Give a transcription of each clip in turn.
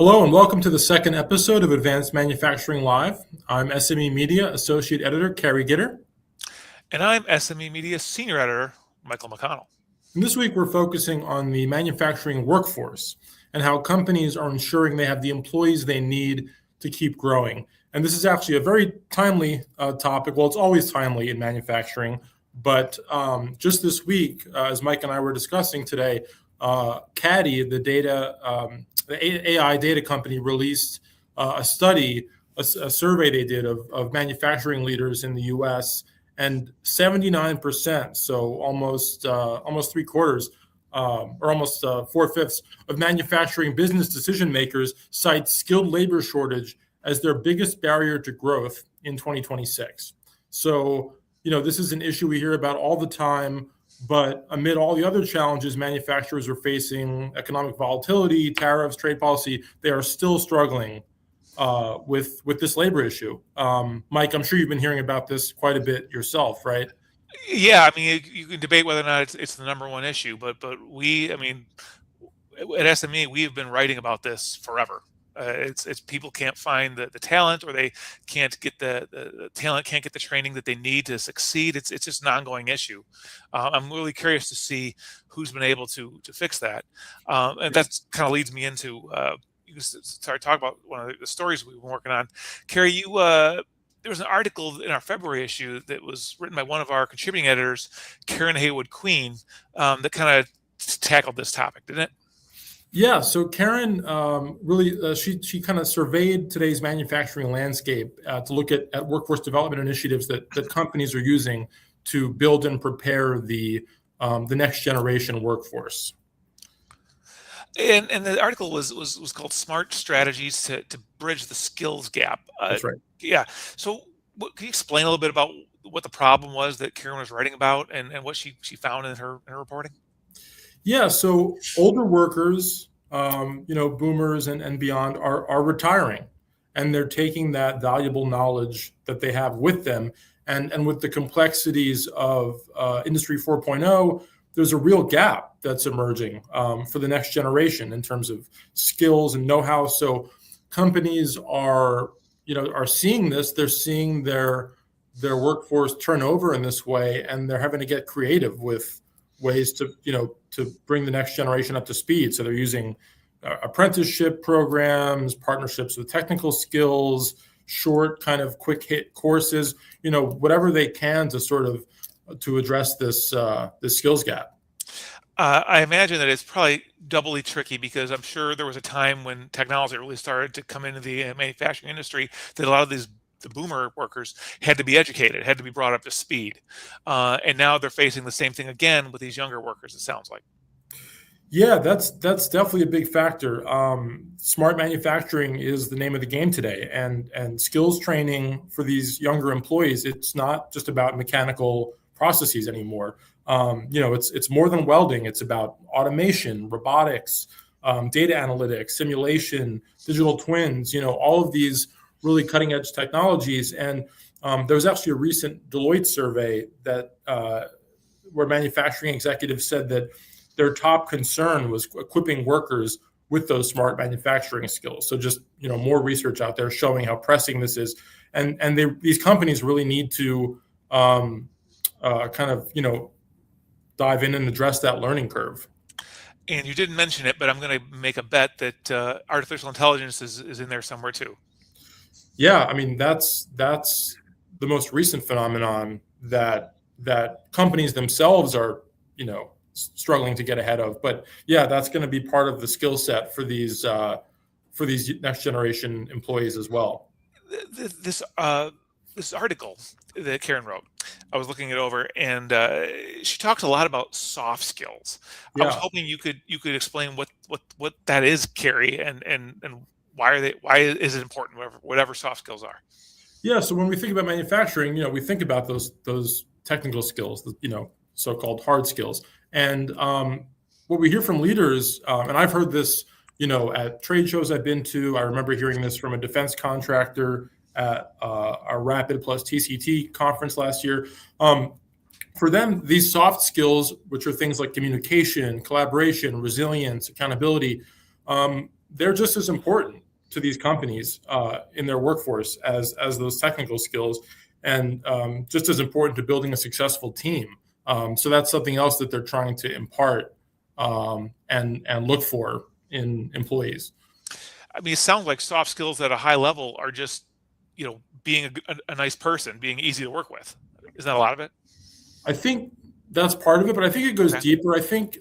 Hello and welcome to the second episode of Advanced Manufacturing Live. I'm SME Media Associate Editor Cary Gitter. And I'm SME Media Senior Editor Michael McConnell. And this week we're focusing on the manufacturing workforce and how companies are ensuring they have the employees they need to keep growing. And this is actually a very timely topic. Well, it's always timely in manufacturing, but just this week, as Mike and I were discussing today, Cary, the AI data company, released a study, a survey they did of manufacturing leaders in the U.S., and 79%, so almost three quarters, or almost four-fifths of manufacturing business decision makers cite skilled labor shortage as their biggest barrier to growth in 2026. So, this is an issue we hear about all the time. But amid all the other challenges manufacturers are facing, economic volatility, tariffs, trade policy, they are still struggling with this labor issue. Mike, I'm sure you've been hearing about this quite a bit yourself, right? Yeah, I mean, you can debate whether or not it's the number one issue, but we, I mean, at SME, we've been writing about this forever. It's people can't find the talent, or they can't get the talent, can't get the training that they need to succeed. It's just an ongoing issue. I'm really curious to see who's been able to fix that, and that kind of leads me into you start talking about one of the stories we've been working on. Cary, there was an article in our February issue that was written by one of our contributing editors, Karen Haywood Queen, that kind of tackled this topic, didn't it? Yeah, so Karen really, she kind of surveyed today's manufacturing landscape to look at workforce development initiatives that companies are using to build and prepare the next generation workforce. And the article was called "Smart Strategies to Bridge the Skills Gap." That's right. Yeah. So, can you explain a little bit about what the problem was that Karen was writing about, and what she found in her reporting? Yeah, so older workers, boomers and beyond, are retiring, and they're taking that valuable knowledge that they have with them, and with the complexities of Industry 4.0, there's a real gap that's emerging for the next generation in terms of skills and know-how. So companies are seeing this. They're seeing their workforce turn over in this way, and they're having to get creative with ways to bring the next generation up to speed. So they're using apprenticeship programs, partnerships with technical skills, short kind of quick hit courses, whatever they can to sort of to address this skills gap. I imagine that it's probably doubly tricky, because I'm sure there was a time when technology really started to come into the manufacturing industry that a lot of the boomer workers had to be educated, had to be brought up to speed. And now they're facing the same thing again with these younger workers, it sounds like. Yeah, that's definitely a big factor. Smart manufacturing is the name of the game today, and skills training for these younger employees, it's not just about mechanical processes anymore. It's more than welding. It's about automation, robotics, data analytics, simulation, digital twins, all of these really cutting edge technologies. And there was actually a recent Deloitte survey that where manufacturing executives said that their top concern was equipping workers with those smart manufacturing skills. So just more research out there showing how pressing this is, and these companies really need to dive in and address that learning curve. And you didn't mention it, but I'm going to make a bet that artificial intelligence is in there somewhere too. Yeah, I mean that's the most recent phenomenon that companies themselves are struggling to get ahead of. But yeah, that's going to be part of the skill set for these next generation employees as well. This article that Karen wrote, I was looking it over, and she talks a lot about soft skills. Yeah. I was hoping you could explain what that is, Cary, and why is it important, whatever soft skills are. Yeah, so when we think about manufacturing, we think about those technical skills, so-called hard skills. And what we hear from leaders, and I've heard this, at trade shows I've been to. I remember hearing this from a defense contractor at our Rapid plus TCT conference last year. For them, these soft skills, which are things like communication, collaboration, resilience, accountability, they're just as important to these companies in their workforce as those technical skills, and just as important to building a successful team. So that's something else that they're trying to impart and look for in employees. I mean, it sounds like soft skills at a high level are just, being a nice person, being easy to work with. Isn't that a lot of it? I think that's part of it, but I think it goes Okay. deeper. I think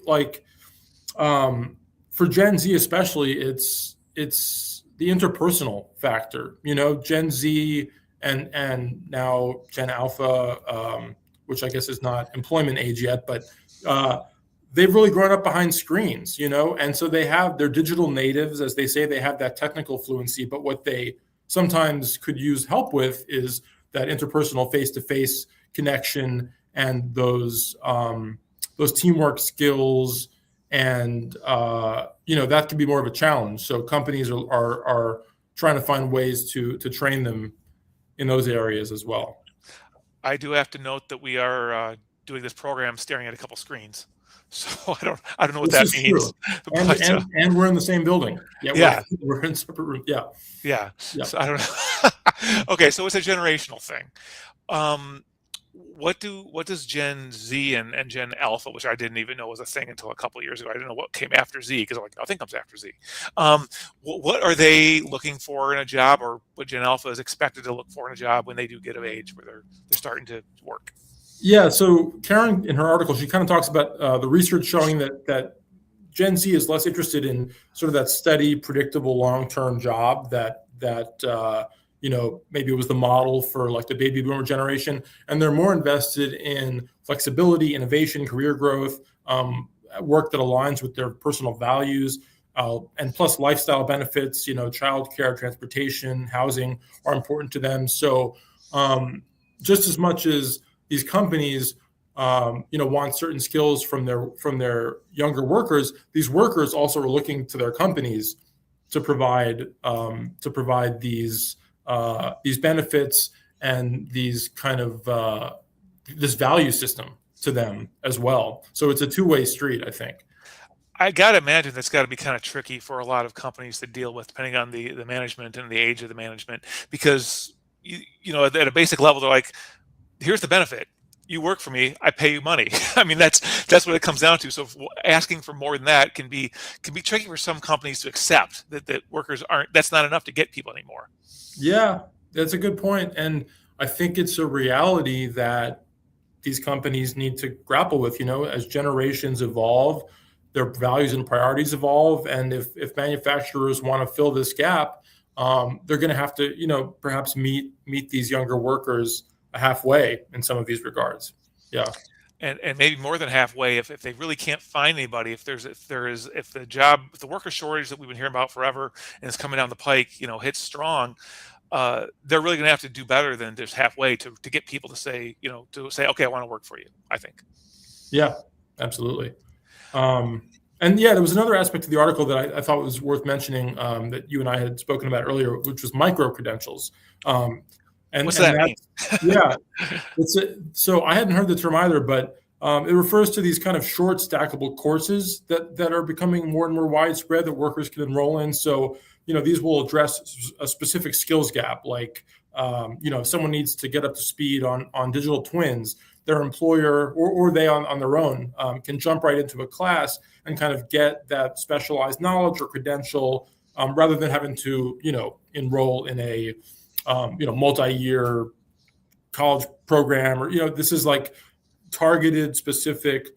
for Gen Z especially, it's the interpersonal factor. Gen Z and now Gen Alpha, which I guess is not employment age yet, but they've really grown up behind screens, and so they're digital natives, as they say. They have that technical fluency, but what they sometimes could use help with is that interpersonal face-to-face connection and those teamwork skills, and that can be more of a challenge. So companies are trying to find ways to train them in those areas as well. I do have to note that we are doing this program staring at a couple screens, so I don't know what This that is means. true, and But and we're in the same building. Yeah, yeah, we're in separate rooms. Yeah, yeah. yeah. So I don't know. Okay, so it's a generational thing. Um, what does Gen Z and Gen Alpha, which I didn't even know was a thing until a couple of years ago. I didn't know what came after Z, because I'm like, nothing comes after Z. What are they looking for in a job, or what Gen Alpha is expected to look for in a job when they do get of age, where they're starting to work? Yeah, so Karen, in her article, she kind of talks about the research showing that Gen Z is less interested in sort of that steady, predictable, long-term job that maybe it was the model for like the baby boomer generation, and they're more invested in flexibility, innovation, career growth, work that aligns with their personal values, and plus lifestyle benefits. Childcare, transportation, housing are important to them. So just as much as these companies want certain skills from their younger workers, these workers also are looking to their companies to provide these benefits and these kind of this value system to them as well. So it's a two-way street, I think. I got to imagine that's got to be kind of tricky for a lot of companies to deal with, depending on the management and the age of the management, because at a basic level, they're like, here's the benefit. You work for me, I pay you money. I mean, that's what it comes down to. So asking for more than that can be tricky for some companies to accept that workers aren't. That's not enough to get people anymore. Yeah, that's a good point, and I think it's a reality that these companies need to grapple with. As generations evolve, their values and priorities evolve, and if manufacturers want to fill this gap, they're going to have to perhaps meet these younger workers halfway in some of these regards. Yeah. And maybe more than halfway if they really can't find anybody, if the worker shortage that we've been hearing about forever and is coming down the pike, hits strong, they're really going to have to do better than just halfway to get people to say, okay, I want to work for you, I think. Yeah, absolutely. And yeah, there was another aspect of the article that I thought was worth mentioning, that you and I had spoken about earlier, which was micro credentials. What's that mean? Yeah, so I hadn't heard the term either, but it refers to these kind of short stackable courses that are becoming more and more widespread that workers can enroll in. So these will address a specific skills gap, like if someone needs to get up to speed on digital twins, their employer or they on their own can jump right into a class and kind of get that specialized knowledge or credential, rather than having to enroll in a multi-year college program, or this is like targeted, specific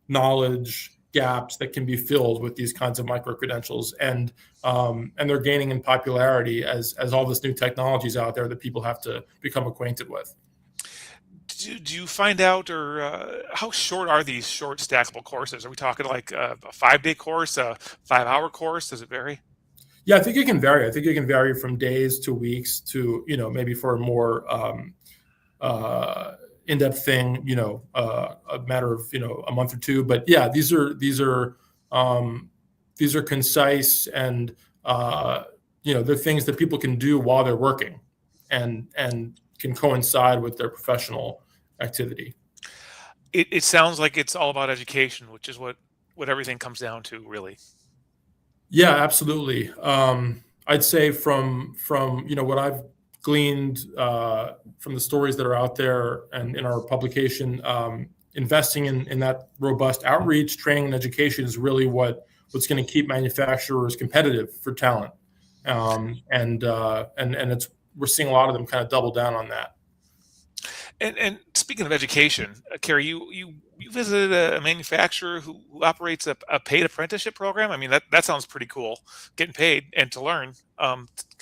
knowledge gaps that can be filled with these kinds of micro credentials, and they're gaining in popularity as all this new technology is out there that people have to become acquainted with. Do you find out, or how short are these short stackable courses? Are we talking like a 5-day course, a 5-hour course? Does it vary? Yeah, I think it can vary. I think it can vary from days to weeks to, maybe for a more in-depth thing, a matter of, a month or two. But yeah, these are concise, and they're things that people can do while they're working, and can coincide with their professional activity. It sounds like it's all about education, which is what everything comes down to, really. Yeah, absolutely. I'd say from what I've gleaned from the stories that are out there and in our publication, investing in that robust outreach, training, and education is really what's going to keep manufacturers competitive for talent. And it's we're seeing a lot of them kind of double down on that. And speaking of education, Cary, you visited a manufacturer who operates a paid apprenticeship program. I mean, that sounds pretty cool, getting paid and to learn.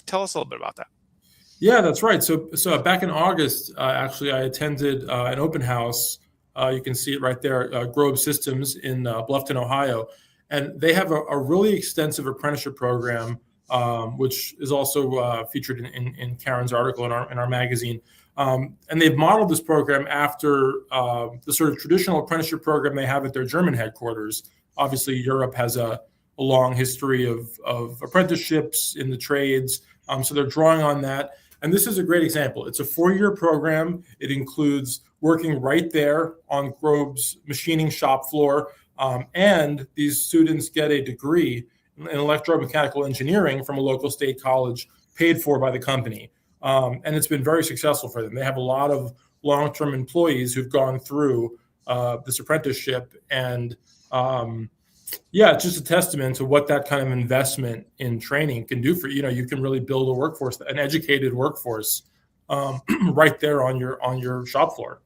Tell us a little bit about that. Yeah, that's right. So back in August, actually, I attended an open house. You can see it right there, Grove Systems in Bluffton, Ohio, and they have a really extensive apprenticeship program, which is also featured in Karen's article in our magazine. And they've modeled this program after the sort of traditional apprenticeship program they have at their German headquarters. Obviously, Europe has a long history of apprenticeships in the trades, so they're drawing on that. And this is a great example. It's a 4-year program. It includes working right there on Grove's machining shop floor. And these students get a degree in electromechanical engineering from a local state college paid for by the company. And it's been very successful for them. They have a lot of long-term employees who've gone through this apprenticeship. And yeah, it's just a testament to what that kind of investment in training can do for you. You can really build a workforce, an educated workforce, right there on your shop floor.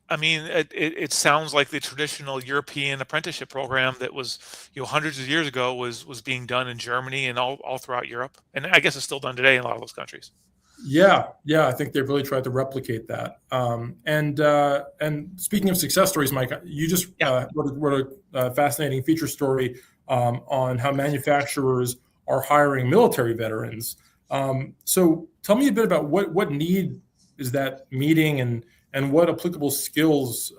I mean, it sounds like the traditional European apprenticeship program that was, hundreds of years ago was being done in Germany and all throughout Europe, and I guess it's still done today in a lot of those countries. Yeah, I think they've really tried to replicate that. And speaking of success stories, Mike, you just Yeah. wrote a fascinating feature story on how manufacturers are hiring military veterans. So tell me a bit about what need is that meeting, and what applicable skills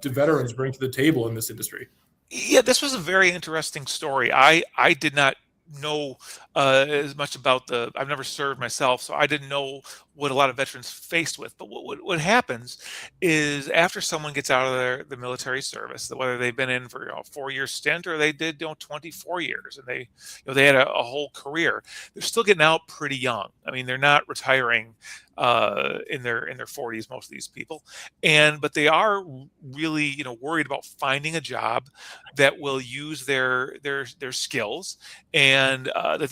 do veterans bring to the table in this industry? Yeah, this was a very interesting story. I did not know as much about the. I've never served myself, so I didn't know what a lot of veterans faced with. But what happens is after someone gets out of the military service, whether they've been in for a 4-year stint or they did 24 years and they had a whole career, they're still getting out pretty young. I mean, they're not retiring in their 40s, most of these people, but they are really worried about finding a job that will use their skills and that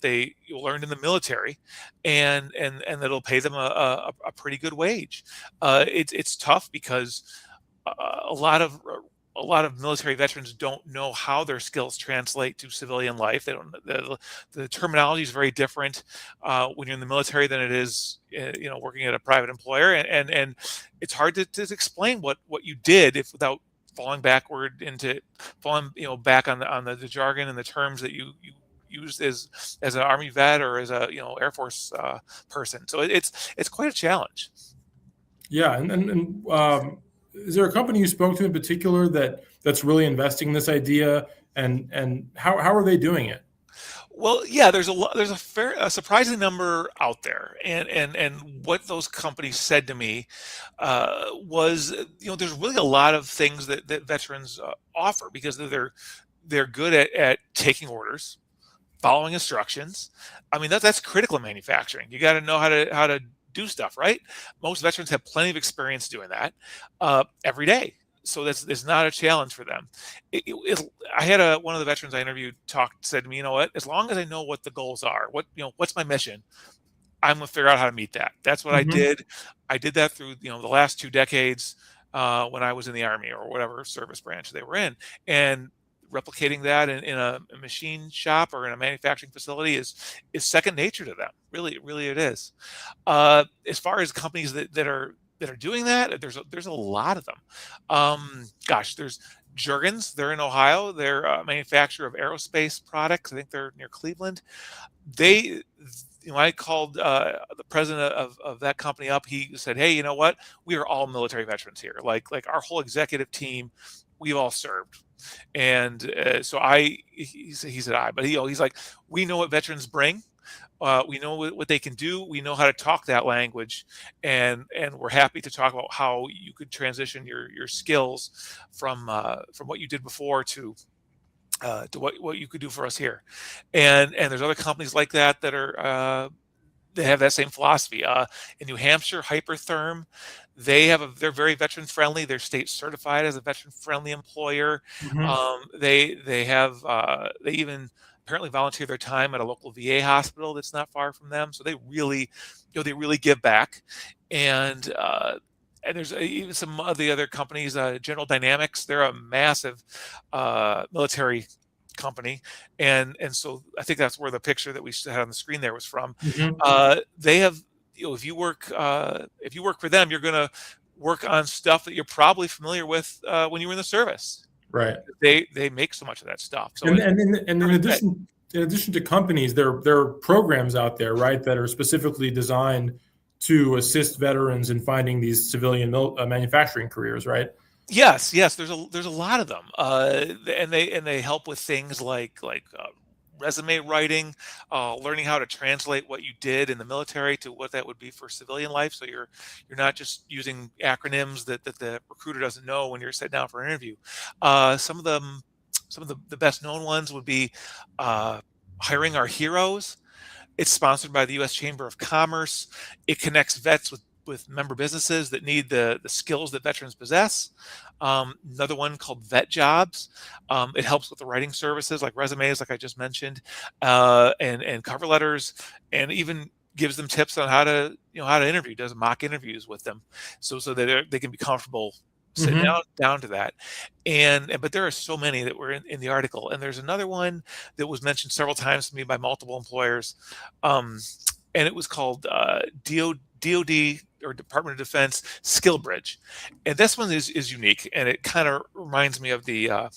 they learned in the military, and that'll pay them a pretty good wage. It's tough because a lot of military veterans don't know how their skills translate to civilian life. They don't. The terminology is very different when you're in the military than it is, working at a private employer, and it's hard to explain what you did if without falling backward into falling back on the jargon and the terms that you used as an Army vet or as a Air Force person. So it's quite a challenge. Yeah, and is there a company you spoke to in particular that's really investing in this idea, and how are they doing it? Well, yeah, there's a surprising number out there, and what those companies said to me was, there's really a lot of things that veterans offer because they're good at taking orders, following instructions. I mean, that's critical in manufacturing. You got to know how to do stuff, right? Most veterans have plenty of experience doing that every day, so that's it's not a challenge for them. I had one of the veterans I interviewed said to me, you know what? As long as I know what the goals are, what's my mission, I'm gonna figure out how to meet that. That's what I Hmm. did. I did that through the last 2 decades when I was in the Army or whatever service branch they were in, and replicating that in a machine shop or in a manufacturing facility is second nature to them. Really, really, it is. As far as companies that are doing that, there's a lot of them. Gosh, there's Jurgens. They're in Ohio. They're a manufacturer of aerospace products. I think they're near Cleveland. They I called the president of that company up. He said, "Hey, you know what? We are all military veterans here. Like our whole executive team, we've all served." And so he said I, but he's like, we know what veterans bring. We know what they can do. We know how to talk that language, and we're happy to talk about how you could transition your skills from what you did before to to what you could do for us here. And there's other companies like that that are they have that same philosophy. In New Hampshire, Hypertherm, they're very veteran friendly. They're state certified as a veteran friendly employer. Hmm. They even apparently volunteer their time at a local VA hospital that's not far from them. So they really, they really give back. And and there's even some of the other companies, General Dynamics. They're a massive military company, and so I think that's where the picture that we had on the screen there was from. Hmm. They have, if you work for them, you're going to work on stuff that you're probably familiar with when you were in the service. Right. They make so much of that stuff. So And it's and in, and in perfect fit. addition to companies, there are programs out there, right, that are specifically designed to assist veterans in finding these civilian manufacturing careers, right? Yes, yes. There's a lot of them, and they help with things like resume writing, learning how to translate what you did in the military to what that would be for civilian life. So you're not just using acronyms that the recruiter doesn't know when you're sitting down for an interview. Some of them, some of the best known ones would be uh, hiring our heroes. It's sponsored by the U.S. Chamber of Commerce. It connects vets with member businesses that need the skills that veterans possess. Another one called Vet Jobs. It helps with the writing services like resumes, like I just mentioned, and cover letters, and even gives them tips on how to interview. Does mock interviews with them, so that they can be comfortable sitting Hmm. down to that. But there are so many that were in the article, and there's another one that was mentioned several times to me by multiple employers, um, and it was called DoD, or Department of Defense Skill Bridge, and this one is unique, and it kind of reminds me of the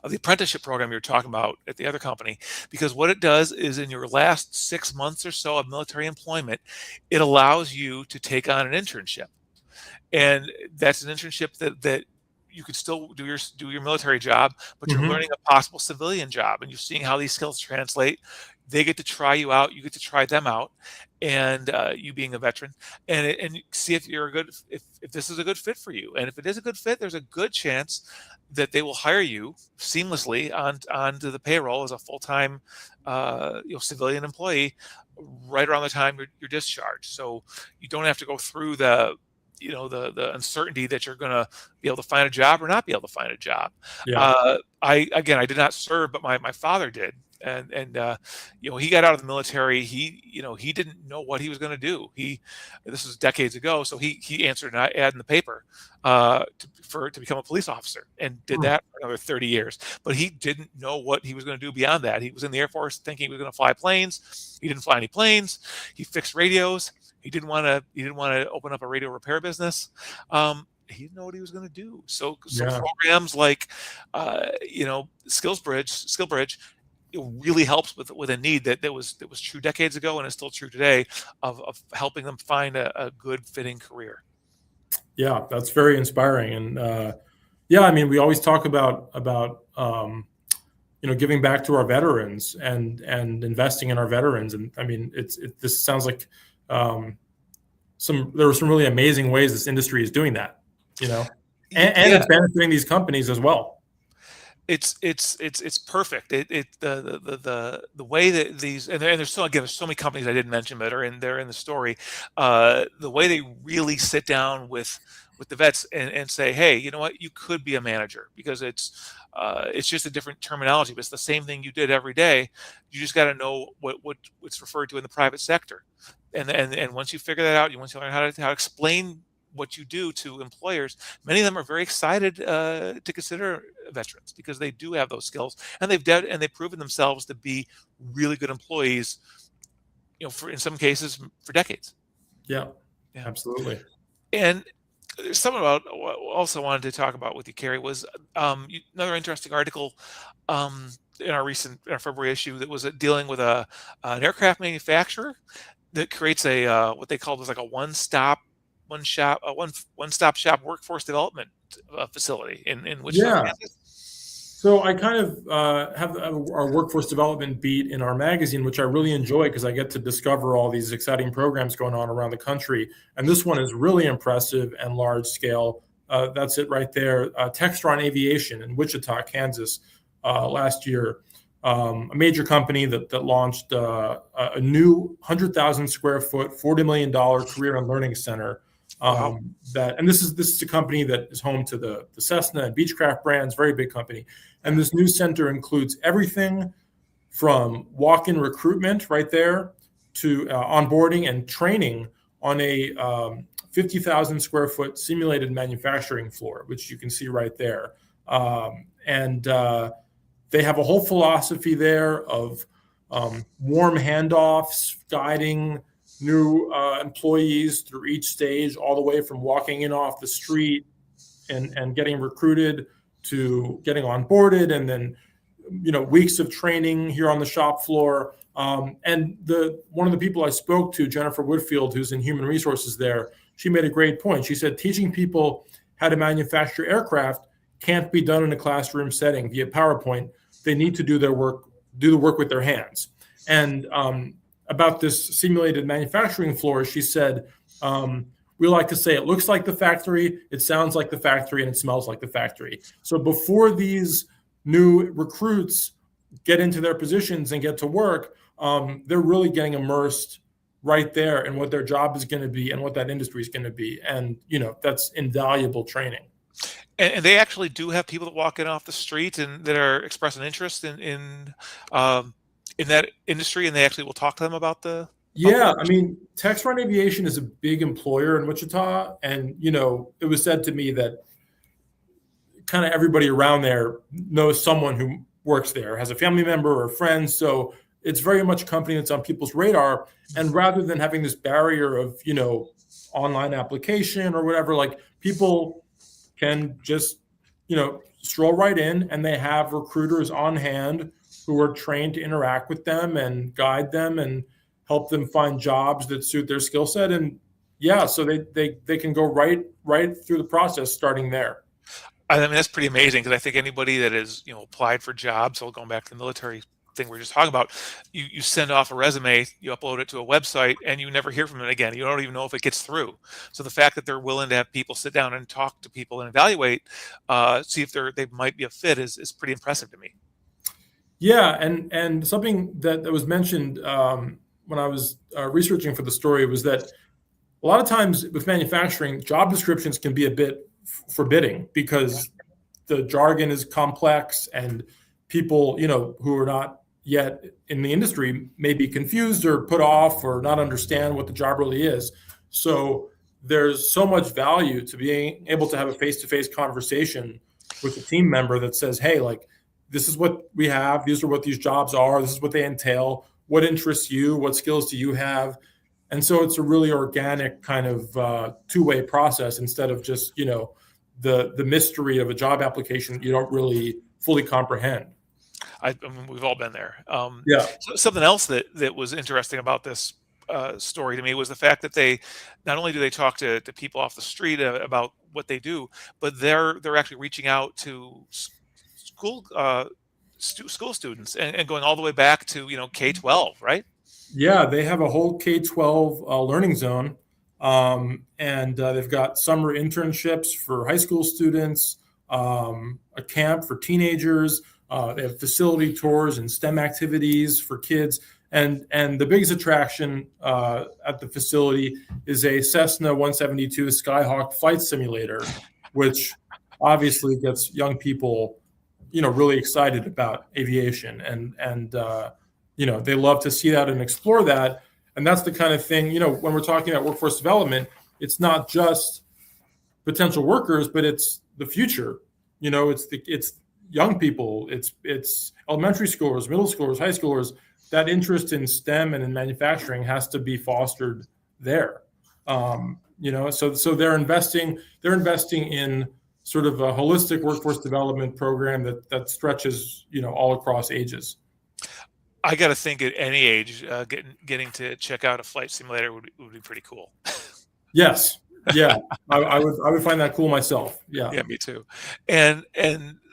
apprenticeship program you were talking about at the other company, because what it does is in your last 6 months or so of military employment, it allows you to take on an internship, and that's an internship that you could still do your military job, but you're Hmm. learning a possible civilian job, and you're seeing how these skills translate. They get to try you out, you get to try them out, and you being a veteran, and see if you're a good if this is a good fit for you, and if it is a good fit, there's a good chance that they will hire you seamlessly onto the payroll as a full time civilian employee right around the time you're discharged. So you don't have to go through the uncertainty that you're going to be able to find a job or not be able to find a job. Yeah. I did not serve, but my father did, and he got out of the military. He didn't know what he was going to do. This was decades ago, so he answered an ad in the paper to become a police officer, and did Hmm. that for another 30 years. But he didn't know what he was going to do beyond that. He was in the Air Force thinking he was going to fly planes. He didn't fly any planes. He fixed radios. He didn't want to open up a radio repair business. He didn't know what he was going to do. So Yeah. programs like Skill Bridge, it really helps with a need that was true decades ago and is still true today, of helping them find a good fitting career. Yeah, that's very inspiring. And yeah, I mean, we always talk about giving back to our veterans and investing in our veterans. And I mean, this sounds like um, there were some really amazing ways this industry is doing that. You know, and Yeah, it's benefiting these companies as well. it's perfect. The way that these, and there's so many companies I didn't mention that they're in the story. The way they really sit down with the vets and say, hey, you know what, you could be a manager, because it's just a different terminology, but it's the same thing you did every day. You just got to know what's referred to in the private sector, and once you figure that out, once you learn how to explain what you do to employers, many of them are very excited to consider veterans, because they do have those skills, and they've proven themselves to be really good employees. For in some cases for decades. Yeah, Yeah, absolutely. and there's something about what I also wanted to talk about with you, Cary, was another interesting article in our February issue that was dealing with an aircraft manufacturer that creates a what they called was like a one stop shop workforce development facility in Wichita, Yeah. Kansas. So I kind of have our workforce development beat in our magazine, which I really enjoy because I get to discover all these exciting programs going on around the country. And this one is really impressive and large scale. That's it right there. Textron Aviation in Wichita, Kansas. last year. A major company that launched a new 100,000 square foot, $40 million career and learning center. Wow. And this is a company that is home to the Cessna and Beechcraft brands, very big company. And this new center includes everything from walk-in recruitment right there to onboarding and training on a 50,000 square foot simulated manufacturing floor, which you can see right there. And they have a whole philosophy there of warm handoffs, guiding new employees through each stage, all the way from walking in off the street and getting recruited to getting onboarded, and then weeks of training here on the shop floor. And one of the people I spoke to, Jennifer Woodfield, who's in human resources there, she made a great point. She said teaching people how to manufacture aircraft can't be done in a classroom setting via PowerPoint. They need to do the work with their hands. And about this simulated manufacturing floor, she said, we like to say it looks like the factory, it sounds like the factory, and it smells like the factory. So before these new recruits get into their positions and get to work, they're really getting immersed right there in what their job is going to be and what that industry is going to be. And, that's invaluable training. And they actually do have people that walk in off the street and that are expressing interest in that industry, and they actually will talk to them about the. Yeah, I mean, Textron Aviation is a big employer in Wichita, and it was said to me that kind of everybody around there knows someone who works there, has a family member or a friend. So it's very much a company that's on people's radar. And rather than having this barrier of online application or whatever, like people can just stroll right in, and they have recruiters on hand who are trained to interact with them and guide them and help them find jobs that suit their skill set. And so they can go right through the process starting there. I mean, that's pretty amazing, because I think anybody that is applied for jobs, so going back to the military thing we are just talking about, you send off a resume, you upload it to a website, and you never hear from it again. You don't even know if it gets through. So the fact that they're willing to have people sit down and talk to people and evaluate, see if they might be a fit is pretty impressive to me. Yeah, and something that was mentioned when I was researching for the story was that a lot of times with manufacturing, job descriptions can be a bit forbidding because the jargon is complex, and people, who are not yet in the industry may be confused or put off or not understand what the job really is. So there's so much value to being able to have a face-to-face conversation with a team member that says, hey, like, this is what we have. These are what these jobs are. This is what they entail. What interests you? What skills do you have? And so it's a really organic kind of two-way process, instead of just, the mystery of a job application you don't really fully comprehend. I mean, we've all been there. Yeah. So something else that was interesting about this story to me was the fact that they not only do they talk to people off the street about what they do, but they're actually reaching out to school school students and going all the way back to K-12, right? Yeah, they have a whole K-12 learning zone, and they've got summer internships for high school students, a camp for teenagers. They have facility tours and STEM activities for kids. And the biggest attraction at the facility is a Cessna 172 Skyhawk flight simulator, which obviously gets young people, really excited about aviation. And they love to see that and explore that. And that's the kind of thing, when we're talking about workforce development, it's not just potential workers, but it's the future. It's young people, it's elementary schoolers, middle schoolers, high schoolers. That interest in STEM and in manufacturing has to be fostered there. So they're investing in sort of a holistic workforce development program that stretches, all across ages. I got to think at any age, getting to check out a flight simulator would be pretty cool. Yes. Yeah. I would find that cool myself. Yeah. Yeah, me too. And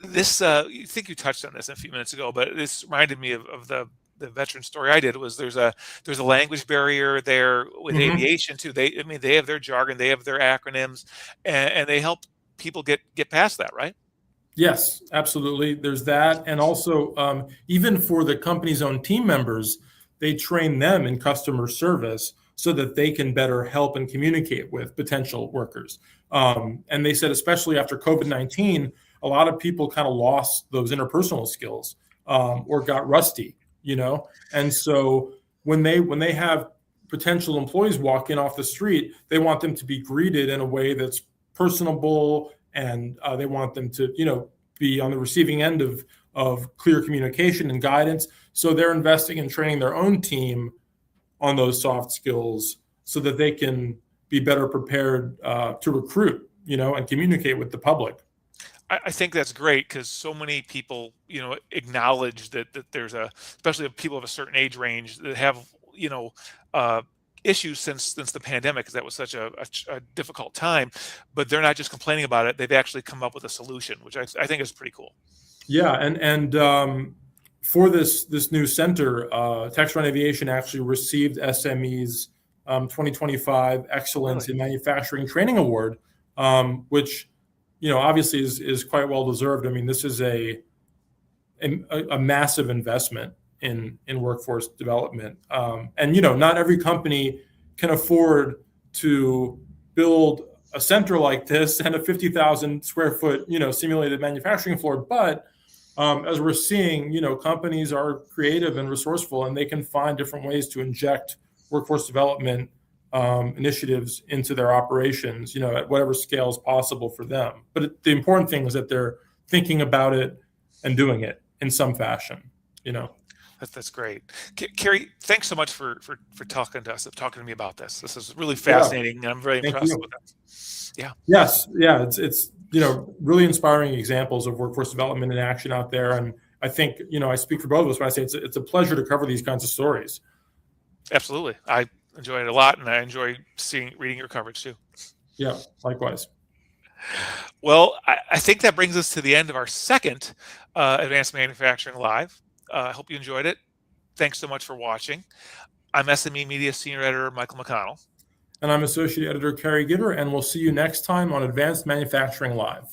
this, you think you touched on this a few minutes ago, but this reminded me of the veteran story I did. Was there's a language barrier there with aviation too. They have their jargon, they have their acronyms, and they help people get past that, right? Yes, absolutely. There's that. And also, even for the company's own team members, they train them in customer service so that they can better help and communicate with potential workers. And they said, especially after COVID-19, a lot of people kind of lost those interpersonal skills, or got rusty, you know? And so when they have potential employees walk in off the street, they want them to be greeted in a way that's personable, and they want them to, be on the receiving end of clear communication and guidance. So they're investing in training their own team on those soft skills so that they can be better prepared to recruit, and communicate with the public. I think that's great because so many people, acknowledge that there's especially people of a certain age range that have, uh, issues since the pandemic, because that was such a difficult time. But they're not just complaining about it; they've actually come up with a solution, which I think is pretty cool. Yeah, and for this new center, Textron Aviation actually received SME's 2025 Excellence Really? in Manufacturing Training Award, which obviously is quite well deserved. I mean, this is a massive investment in workforce development, and not every company can afford to build a center like this and a 50,000 square foot simulated manufacturing floor, but as we're seeing, companies are creative and resourceful, and they can find different ways to inject workforce development initiatives into their operations, at whatever scale is possible for them. But the important thing is that they're thinking about it and doing it in some fashion. That's great. Cary, thanks so much for talking to us, talking to me about this. This is really Yeah, fascinating, and I'm very thank impressed you. with it. Yeah, Yes, yeah, it's really inspiring examples of workforce development in action out there, and I think I speak for both of us when I say it's a pleasure to cover these kinds of stories. absolutely. I enjoy it a lot, and I enjoy reading your coverage too. Yeah, likewise. Well, I think that brings us to the end of our second Advanced Manufacturing Live. I hope you enjoyed it. Thanks so much for watching. I'm SME Media Senior Editor Michael McConnell. And I'm Associate Editor Cary Gitter, and we'll see you next time on Advanced Manufacturing Live.